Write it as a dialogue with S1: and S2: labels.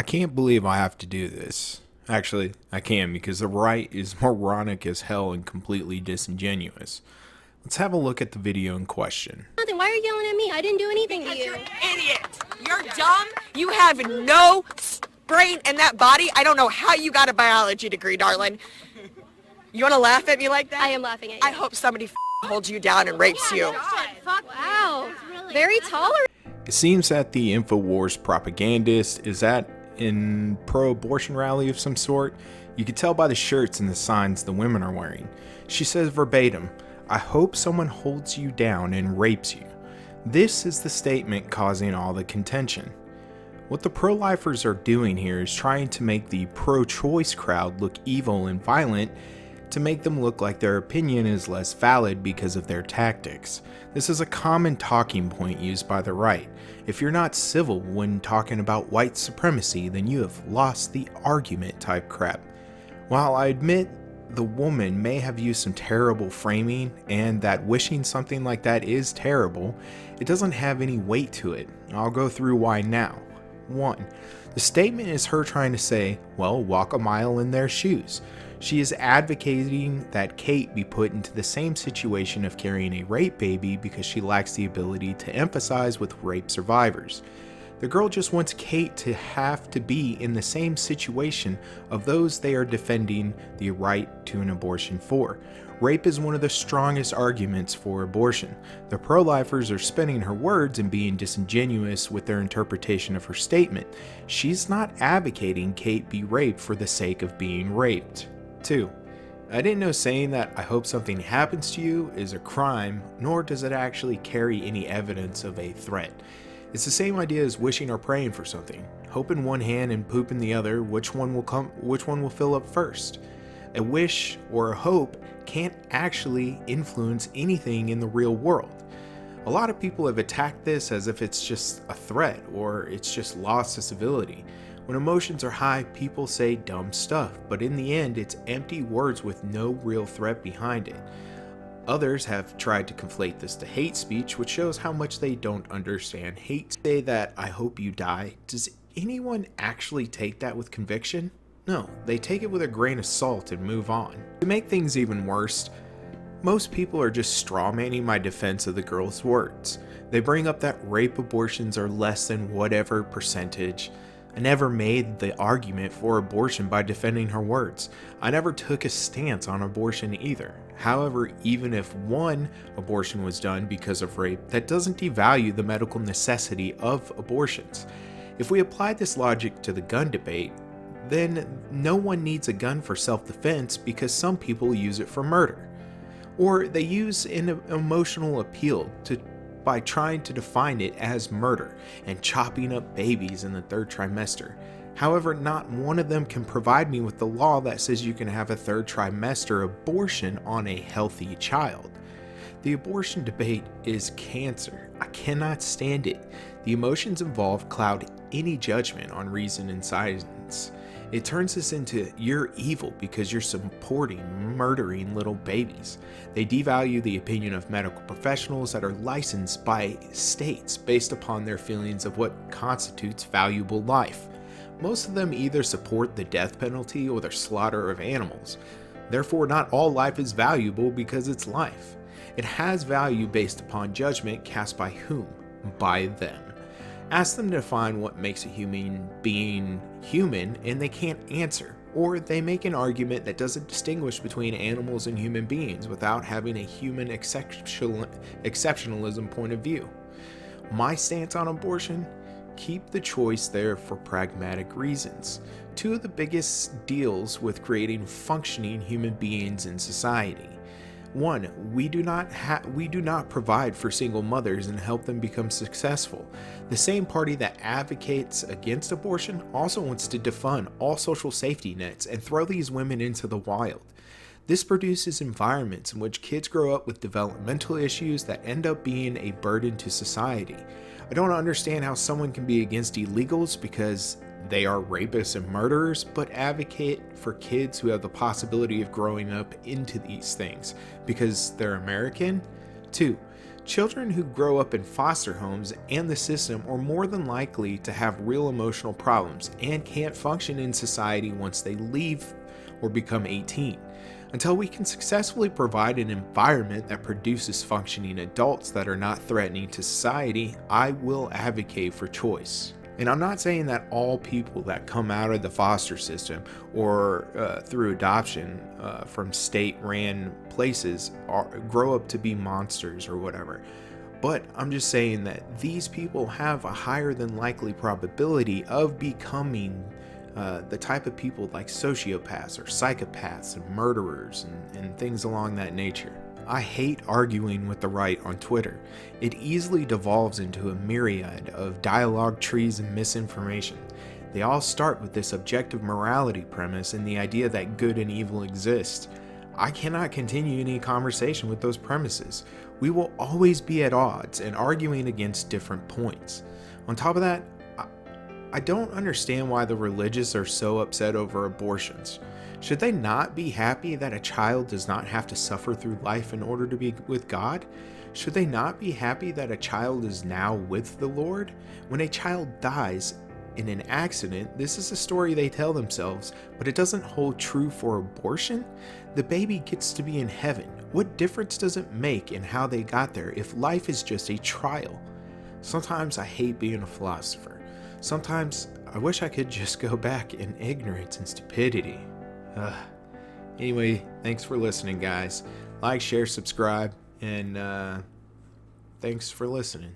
S1: can't believe I have to do this. Actually, I can because the right is moronic as hell and completely disingenuous. Let's have a look at the video in question.
S2: Nothing. Why are you yelling at me? I didn't do anything to you.
S3: You're an idiot. You're dumb. You have no brain in that body. I don't know how you got a biology degree, darling. You want to laugh at me like that?
S2: I am laughing at you.
S3: I hope somebody holds you down and rapes you.
S2: Fuck. Wow. Very tolerant.
S1: It seems that the Infowars propagandist is at a pro-abortion rally of some sort. You can tell by the shirts and the signs the women are wearing. She says verbatim, "I hope someone holds you down and rapes you." This is the statement causing all the contention. What the pro-lifers are doing here is trying to make the pro-choice crowd look evil and violent to make them look like their opinion is less valid because of their tactics. This is a common talking point used by the right. If you're not civil when talking about white supremacy, then you have lost the argument type crap. While I admit the woman may have used some terrible framing and that wishing something like that is terrible, it doesn't have any weight to it. I'll go through why now. 1. The statement is her trying to say, well, walk a mile in their shoes. She is advocating that Kate be put into the same situation of carrying a rape baby because she lacks the ability to empathize with rape survivors. The girl just wants Kate to have to be in the same situation of those they are defending the right to an abortion for. Rape is one of the strongest arguments for abortion. The pro-lifers are spinning her words and being disingenuous with their interpretation of her statement. She's not advocating Kate be raped for the sake of being raped. 2. I didn't know saying that I hope something happens to you is a crime, nor does it actually carry any evidence of a threat. It's the same idea as wishing or praying for something. Hope in one hand and poop in the other, which one will fill up first? A wish or a hope can't actually influence anything in the real world. A lot of people have attacked this as if it's just a threat or it's just loss to civility. When emotions are high, people say dumb stuff, but in the end, it's empty words with no real threat behind it. Others have tried to conflate this to hate speech, which shows how much they don't understand hate. Say that I hope you die. Does anyone actually take that with conviction? No, they take it with a grain of salt and move on. To make things even worse, most people are just strawmanning my defense of the girl's words. They bring up that rape abortions are less than whatever percentage. I never made the argument for abortion by defending her words. I never took a stance on abortion either. However, even if one abortion was done because of rape, that doesn't devalue the medical necessity of abortions. If we apply this logic to the gun debate, then no one needs a gun for self-defense because some people use it for murder. Or they use an emotional appeal by trying to define it as murder and chopping up babies in the 3rd trimester. However, not one of them can provide me with the law that says you can have a 3rd trimester abortion on a healthy child. The abortion debate is cancer. I cannot stand it. The emotions involved cloud any judgment on reason and science. It turns us into you're evil because you're supporting murdering little babies. They devalue the opinion of medical professionals that are licensed by states based upon their feelings of what constitutes valuable life. Most of them either support the death penalty or the slaughter of animals. Therefore, not all life is valuable because it's life. It has value based upon judgment cast by whom? By them. Ask them to define what makes a human being human and they can't answer. Or they make an argument that doesn't distinguish between animals and human beings without having a human exceptionalism point of view. My stance on abortion? Keep the choice there for pragmatic reasons. Two of the biggest deals with creating functioning human beings in society. 1. We do not provide for single mothers and help them become successful. The same party that advocates against abortion also wants to defund all social safety nets and throw these women into the wild. This produces environments in which kids grow up with developmental issues that end up being a burden to society. I don't understand how someone can be against illegals because they are rapists and murderers, but advocate for kids who have the possibility of growing up into these things because they're American. 2. Children who grow up in foster homes and the system are more than likely to have real emotional problems and can't function in society once they leave or become 18. Until we can successfully provide an environment that produces functioning adults that are not threatening to society, I will advocate for choice. And I'm not saying that all people that come out of the foster system or through adoption from state-ran places grow up to be monsters or whatever. But I'm just saying that these people have a higher than likely probability of becoming the type of people like sociopaths or psychopaths and murderers and things along that nature. I hate arguing with the right on Twitter. It easily devolves into a myriad of dialogue trees and misinformation. They all start with this objective morality premise and the idea that good and evil exist. I cannot continue any conversation with those premises. We will always be at odds and arguing against different points. On top of that, I don't understand why the religious are so upset over abortions. Should they not be happy that a child does not have to suffer through life in order to be with God? Should they not be happy that a child is now with the Lord? When a child dies in an accident, this is a story they tell themselves, but it doesn't hold true for abortion. The baby gets to be in heaven. What difference does it make in how they got there if life is just a trial? Sometimes I hate being a philosopher. Sometimes I wish I could just go back in ignorance and stupidity. Anyway, thanks for listening, guys. Like, share, subscribe, and thanks for listening.